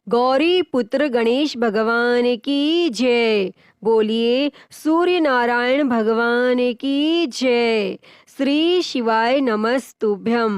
गौरी पुत्र गणेश भगवान की जय। बोलिए सूर्य नारायण भगवान की जय। श्री शिवाय नमस्तुभ्यम।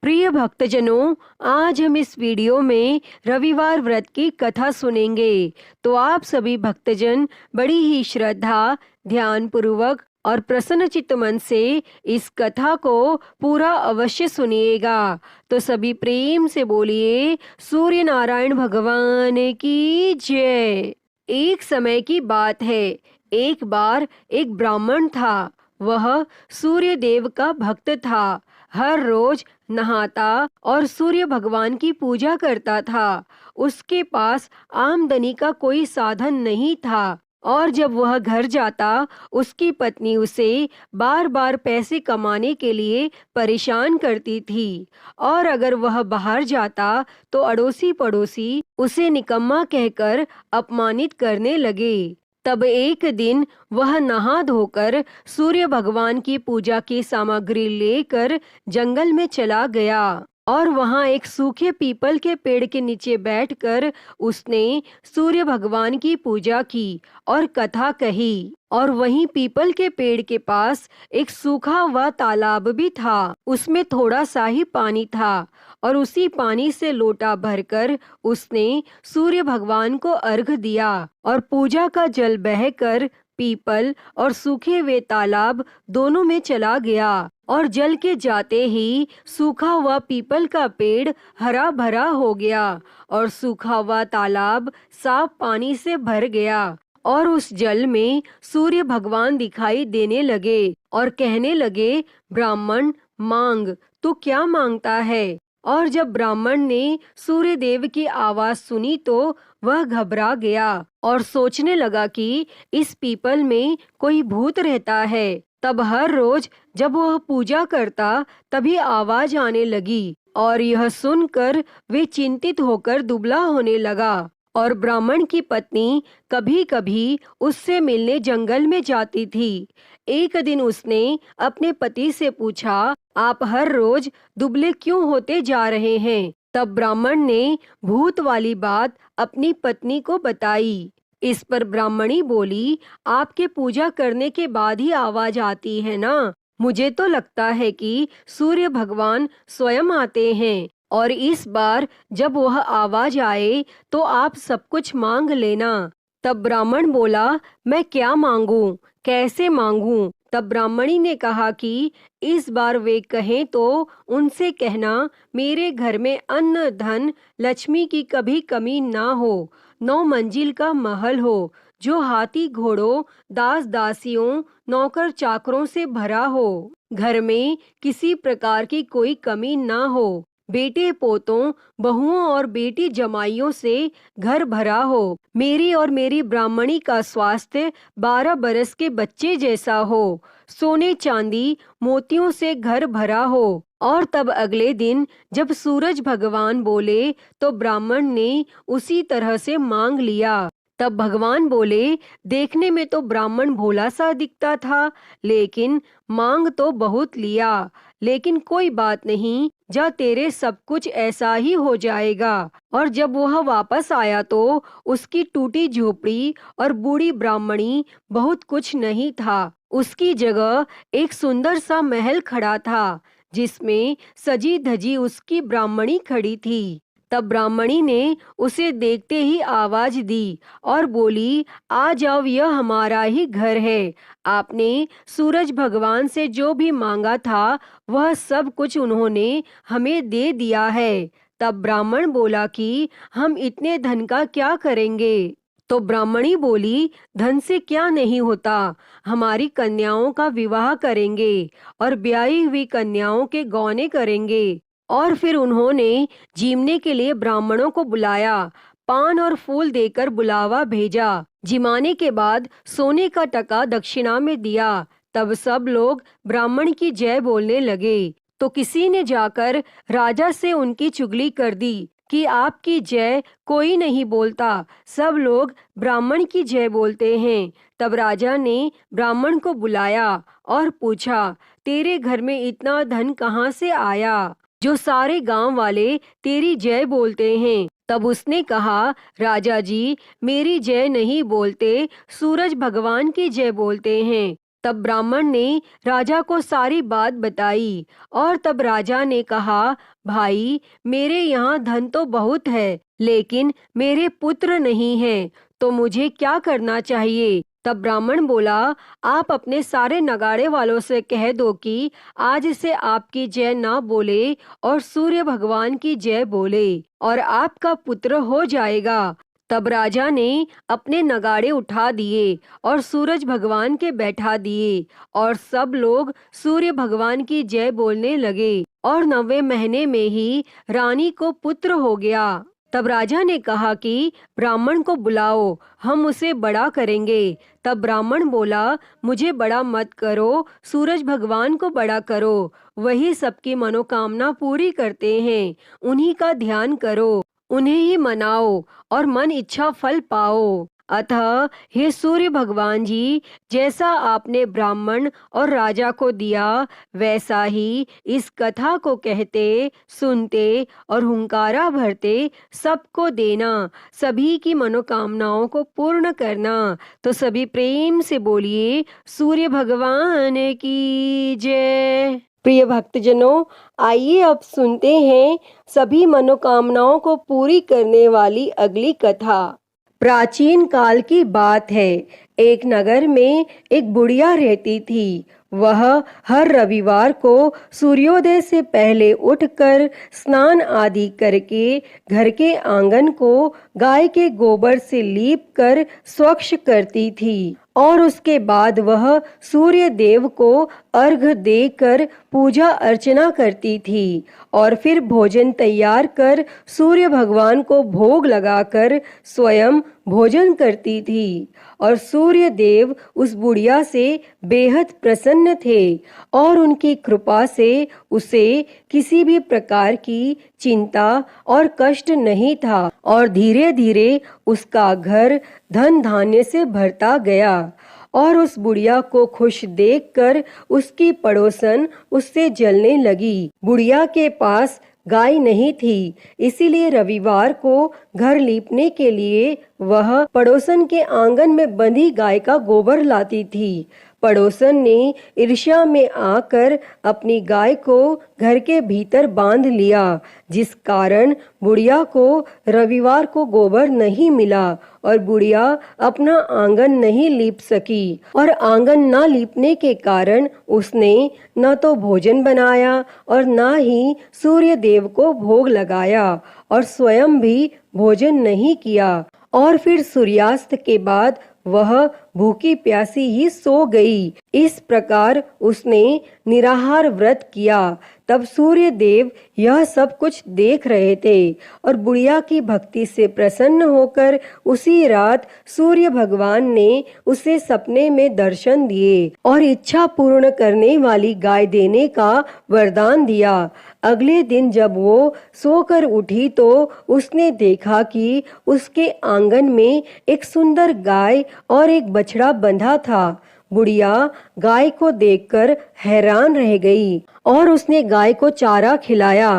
प्रिय भक्तजनों, आज हम इस वीडियो में रविवार व्रत की कथा सुनेंगे। तो आप सभी भक्तजन बड़ी ही श्रद्धा, ध्यान पूर्वक और प्रसन्नचित्त मन से इस कथा को पूरा अवश्य सुनिएगा। तो सभी प्रेम से बोलिए सूर्य नारायण भगवान की जय। एक समय की बात है, एक बार एक ब्राह्मण था। वह सूर्य देव का भक्त था। हर रोज नहाता और सूर्य भगवान की पूजा करता था। उसके पास आमदनी का कोई साधन नहीं था और जब वह घर जाता उसकी पत्नी उसे बार बार पैसे कमाने के लिए परेशान करती थी और अगर वह बाहर जाता तो अड़ोसी पड़ोसी उसे निकम्मा कहकर अपमानित करने लगे। तब एक दिन वह नहा धोकर सूर्य भगवान की पूजा की सामग्री लेकर जंगल में चला गया और वहां एक सूखे पीपल के पेड़ के नीचे बैठकर उसने सूर्य भगवान की पूजा की और कथा कही। और वहीं पीपल के पेड़ के पास एक सूखा हुआ तालाब भी था। उसमें थोड़ा सा ही पानी था और उसी पानी से लोटा भरकर उसने सूर्य भगवान को अर्घ दिया और पूजा का जल बहकर पीपल और सूखे हुए तालाब दोनों में चला गया और जल के जाते ही सूखा हुआ पीपल का पेड़ हरा भरा हो गया और सूखा हुआ तालाब साफ पानी से भर गया और उस जल में सूर्य भगवान दिखाई देने लगे और कहने लगे, ब्राह्मण मांग, तू क्या मांगता है? और जब ब्राह्मण ने सूर्य देव की आवाज सुनी तो वह घबरा गया और सोचने लगा कि इस पीपल में कोई भूत रहता है। तब हर रोज जब वह पूजा करता तभी आवाज आने लगी और यह सुनकर वे चिंतित होकर दुबला होने लगा। और ब्राह्मण की पत्नी कभी कभी उससे मिलने जंगल में जाती थी। एक दिन उसने अपने पति से पूछा, आप हर रोज दुबले क्यों होते जा रहे हैं? तब ब्राह्मण ने भूत वाली बात अपनी पत्नी को बताई। इस पर ब्राह्मणी बोली, आपके पूजा करने के बाद ही आवाज आती है ना? मुझे तो लगता है कि सूर्य भगवान स्वयं आते हैं और इस बार जब वह आवाज आए तो आप सब कुछ मांग लेना। तब ब्राह्मण बोला, मैं क्या मांगूं, कैसे मांगूं? तब ब्राह्मणी ने कहा कि इस बार वे कहें तो उनसे कहना, मेरे घर में अन्न धन लक्ष्मी की कभी कमी ना हो, 9 मंजिल का महल हो जो हाथी घोड़ों दास दासियों नौकर चाकरों से भरा हो, घर में किसी प्रकार की कोई कमी ना हो, बेटे पोतों बहुओं और बेटी जमाइयों से घर भरा हो, मेरी और मेरी ब्राह्मणी का स्वास्थ्य 12 बरस के बच्चे जैसा हो, सोने चांदी मोतियों से घर भरा हो। और तब अगले दिन जब सूरज भगवान बोले तो ब्राह्मण ने उसी तरह से मांग लिया। तब भगवान बोले, देखने में तो ब्राह्मण भोला सा दिखता था, लेकिन मांग तो बहुत लिया, लेकिन कोई बात नहीं, जा तेरे सब कुछ ऐसा ही हो जाएगा। और जब वह वापस आया तो उसकी टूटी झोपड़ी और बूढ़ी ब्राह्मणी बहुत कुछ नहीं था। उसकी जगह एक सुंदर सा महल खड़ा था जिसमें सजी धजी उसकी ब्राह्मणी खड़ी थी। तब ब्राह्मणी ने उसे देखते ही आवाज दी और बोली, आ जाओ, यह हमारा ही घर है। आपने सूरज भगवान से जो भी मांगा था वह सब कुछ उन्होंने हमें दे दिया है। तब ब्राह्मण बोला कि हम इतने धन का क्या करेंगे? तो ब्राह्मणी बोली, धन से क्या नहीं होता, हमारी कन्याओं का विवाह करेंगे और ब्याही हुई कन्याओं के गौने करेंगे। और फिर उन्होंने जीमने के लिए ब्राह्मणों को बुलाया, पान और फूल देकर बुलावा भेजा। जिमाने के बाद सोने का टका दक्षिणा में दिया। तब सब लोग ब्राह्मण की जय बोलने लगे। तो किसी ने जाकर राजा से उनकी चुगली कर दी कि आपकी जय कोई नहीं बोलता, सब लोग ब्राह्मण की जय बोलते हैं। तब राजा ने ब्राह्मण को बुलाया और पूछा, तेरे घर में इतना धन कहाँ से आया जो सारे गांव वाले तेरी जय बोलते हैं? तब उसने कहा, राजा जी, मेरी जय नहीं बोलते, सूरज भगवान की जय बोलते हैं। तब ब्राह्मण ने राजा को सारी बात बताई और तब राजा ने कहा, भाई, मेरे यहाँ धन तो बहुत है, लेकिन मेरे पुत्र नहीं हैं, तो मुझे क्या करना चाहिए? तब ब्राह्मण बोला, आप अपने सारे नगाड़े वालों से कह दो कि आज से आपकी जय ना बोले और सूर्य भगवान की जय बोले और आपका पुत्र हो जाएगा। तब राजा ने अपने नगाड़े उठा दिए और सूरज भगवान के बैठा दिए और सब लोग सूर्य भगवान की जय बोलने लगे और 9वें महीने में ही रानी को पुत्र हो गया। तब राजा ने कहा कि ब्राह्मण को बुलाओ, हम उसे बड़ा करेंगे। तब ब्राह्मण बोला, मुझे बड़ा मत करो, सूरज भगवान को बड़ा करो, वही सबकी मनोकामना पूरी करते हैं, उन्हीं का ध्यान करो, उन्हें ही मनाओ और मन इच्छा फल पाओ। अतः हे सूर्य भगवान जी, जैसा आपने ब्राह्मण और राजा को दिया, वैसा ही इस कथा को कहते, सुनते और हुंकारा भरते सबको देना, सभी की मनोकामनाओं को पूर्ण करना। तो सभी प्रेम से बोलिए, सूर्य भगवान की जय। प्रिय भक्तजनों, आइए अब सुनते हैं सभी मनोकामनाओं को पूरी करने वाली अगली कथा। प्राचीन काल की बात है। एक नगर में एक बुढ़िया रहती थी। वह हर रविवार को सूर्योदय से पहले उठकर स्नान आदि करके घर के आंगन को गाय के गोबर से लीप कर स्वच्छ करती थी और उसके बाद वह सूर्य देव को अर्घ्य देकर पूजा अर्चना करती थी और फिर भोजन तैयार कर सूर्य भगवान को भोग लगाकर स्वयं भोजन करती थी। और सूर्य देव उस बुढ़िया से बेहद प्रसन्न थे और उनकी कृपा से उसे किसी भी प्रकार की चिंता और कष्ट नहीं था और धीरे धीरे उसका घर धन धान्य से भरता गया। और उस बुढ़िया को खुश देखकर उसकी पड़ोसन उससे जलने लगी। बुढ़िया के पास गाय नहीं थी, इसीलिए रविवार को घर लीपने के लिए वह पड़ोसन के आंगन में बंधी गाय का गोबर लाती थी। पड़ोसन ने ईर्ष्या में आकर अपनी गाय को घर के भीतर बांध लिया, जिस कारण बुढ़िया को रविवार को गोबर नहीं मिला और बुढ़िया अपना आंगन नहीं लीप सकी। और आंगन ना लीपने के कारण उसने न तो भोजन बनाया और न ही सूर्य देव को भोग लगाया और स्वयं भी भोजन नहीं किया। और फिर सूर्यास्त के बाद वह भूखी प्यासी ही सो गई। इस प्रकार उसने निराहार व्रत किया। तब सूर्य देव यह सब कुछ देख रहे थे और बुढ़िया की भक्ति से प्रसन्न होकर उसी रात सूर्य भगवान ने उसे सपने में दर्शन दिए और इच्छा पूर्ण करने वाली गाय देने का वरदान दिया। अगले दिन जब वो सोकर उठी तो उसने देखा कि उसके आंगन में एक सुंदर गाय और एक बछड़ा बंधा था। बुढ़िया गाय को देखकर हैरान रह गई और उसने गाय को चारा खिलाया।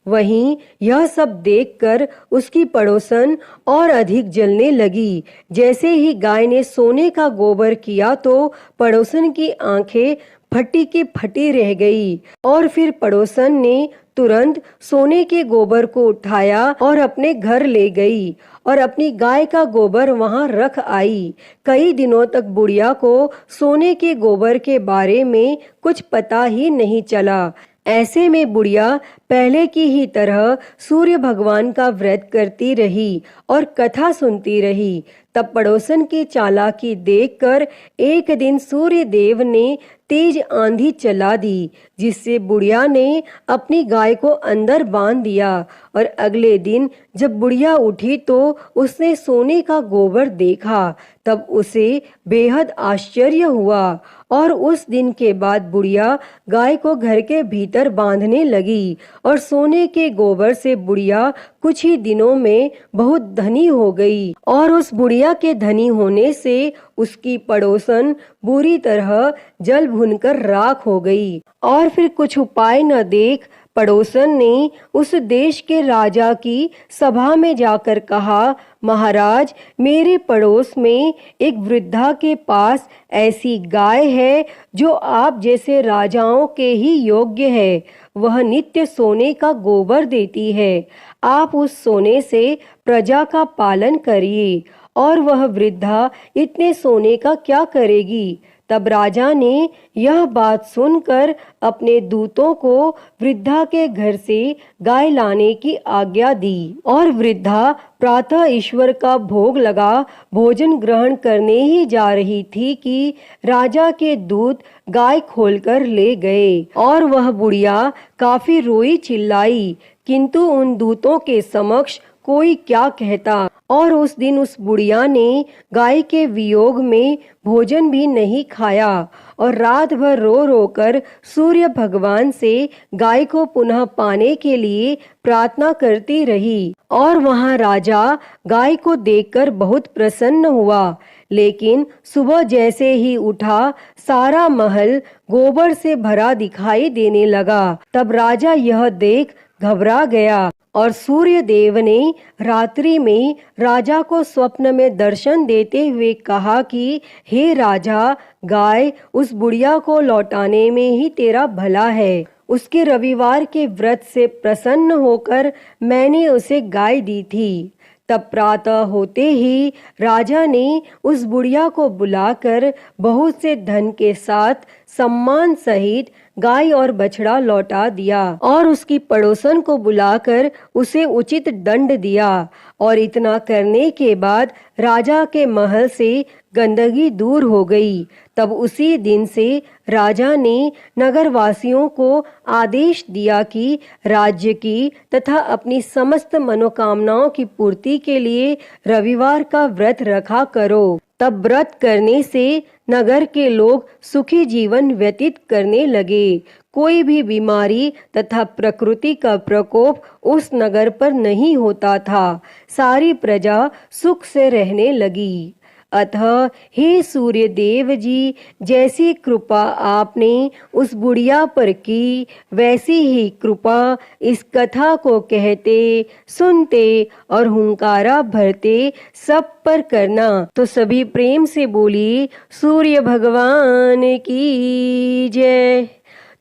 वहीं यह सब देखकर उसकी पड़ोसन और अधिक जलने लगी। जैसे ही गाय ने सोने का गोबर किया तो पड़ोसन की आंखें फटी की फटी रह गई और फिर पड़ोसन ने तुरंत सोने के गोबर को उठाया और अपने घर ले गई और अपनी गाय का गोबर वहां रख आई। कई दिनों तक बुढ़िया को सोने के गोबर के बारे में कुछ पता ही नहीं चला। ऐसे में बुढ़िया पहले की ही तरह सूर्य भगवान का व्रत करती रही और कथा सुनती रही। तब पड़ोसन की चालाकी देखकर एक दिन सूर्य देव ने तेज आंधी चला दी, जिससे बुढ़िया ने अपनी गाय को अंदर बांध दिया। और अगले दिन जब बुढ़िया उठी तो उसने सोने का गोबर देखा। तब उसे बेहद आश्चर्य हुआ और उस दिन के बाद बुढ़िया गाय को घर के भीतर बांधने लगी और सोने के गोबर से बुढ़िया कुछ ही दिनों में बहुत धनी हो गई। और उस बुढ़िया के धनी होने से उसकी पड़ोसन बुरी तरह जल भुनकर राख हो गई। और फिर कुछ उपाय न देख पड़ोसन ने उस देश के राजा की सभा में जाकर कहा, महाराज, मेरे पड़ोस में एक वृद्धा के पास ऐसी गाय है जो आप जैसे राजाओं के ही योग्य है। वह नित्य सोने का गोबर देती है। आप उस सोने से प्रजा का पालन करिए। और वह वृद्धा इतने सोने का क्या करेगी? तब राजा ने यह बात सुनकर अपने दूतों को वृद्धा के घर से गाय लाने की आज्ञा दी। और वृद्धा प्रातः ईश्वर का भोग लगा भोजन ग्रहण करने ही जा रही थी कि राजा के दूत गाय खोलकर ले गए। और वह बुढ़िया काफी रोई चिल्लाई, किंतु उन दूतों के समक्ष कोई क्या कहता। और उस दिन उस बुढ़िया ने गाय के वियोग में भोजन भी नहीं खाया और रात भर रो रो कर सूर्य भगवान से गाय को पुनः पाने के लिए प्रार्थना करती रही। और वहां राजा गाय को देखकर बहुत प्रसन्न हुआ। लेकिन सुबह जैसे ही उठा, सारा महल गोबर से भरा दिखाई देने लगा। तब राजा यह देख घबरा गया और सूर्य देव ने रात्रि में राजा को स्वप्न में दर्शन देते हुए कहा कि हे राजा, गाय उस बुढ़िया को लौटाने में ही तेरा भला है। उसके रविवार के व्रत से प्रसन्न होकर मैंने उसे गाय दी थी। तब प्रातः होते ही राजा ने उस बुढ़िया को बुलाकर बहुत से धन के साथ सम्मान सहित गाय और बछड़ा लौटा दिया और उसकी पड़ोसन को बुलाकर उसे उचित दंड दिया। और इतना करने के बाद राजा के महल से गंदगी दूर हो गई। तब उसी दिन से राजा ने नगरवासियों को आदेश दिया कि राज्य की तथा अपनी समस्त मनोकामनाओं की पूर्ति के लिए रविवार का व्रत रखा करो। तब व्रत करने से नगर के लोग सुखी जीवन व्यतीत करने लगे। कोई भी बीमारी तथा प्रकृति का प्रकोप उस नगर पर नहीं होता था। सारी प्रजा सुख से रहने लगी। अतः हे सूर्य देव जी, जैसी कृपा आपने उस बुढ़िया पर की, वैसी ही कृपा इस कथा को कहते, सुनते और हुंकारा भरते सब पर करना। तो सभी प्रेम से बोलिए सूर्य भगवान की जय।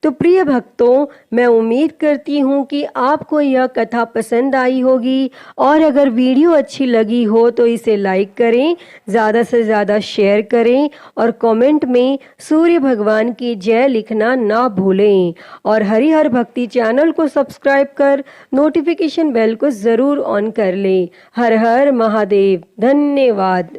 तो प्रिय भक्तों, मैं उम्मीद करती हूँ कि आपको यह कथा पसंद आई होगी और अगर वीडियो अच्छी लगी हो तो इसे लाइक करें, ज़्यादा से ज़्यादा शेयर करें और कमेंट में सूर्य भगवान की जय लिखना ना भूलें। और हरिहर भक्ति चैनल को सब्सक्राइब कर नोटिफिकेशन बेल को ज़रूर ऑन कर लें। हर हर महादेव। धन्यवाद।